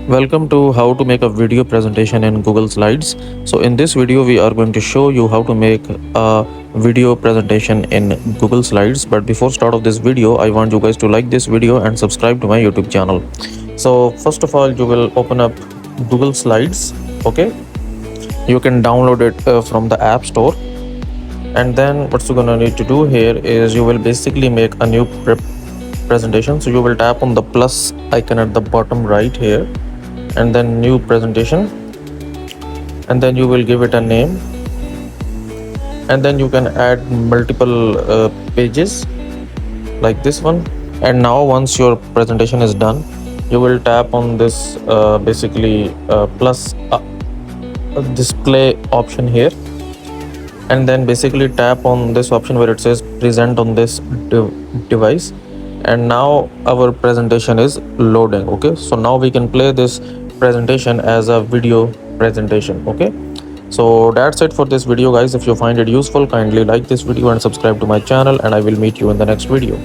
Welcome to how to make a video presentation in Google Slides. So in this video we are going to show you how to make a video presentation in Google Slides. But before start of this video, I want you guys to like this video and subscribe to my YouTube channel. So first of all, you will open up Google Slides. Okay, you can download it from the App Store. And then what you're gonna need to do here is you will basically make a new presentation. So you will tap on the plus icon at the bottom right here and then new presentation, and then you will give it a name, and then you can add multiple pages like this one. And now once your presentation is done, you will tap on this plus display option here, and then basically tap on this option where it says present on this device. And now our presentation is loading. Okay, so now we can play this presentation as a video presentation. Okay, so that's it for this video, guys. If you find it useful, kindly like this video and subscribe to my channel, and I will meet you in the next video.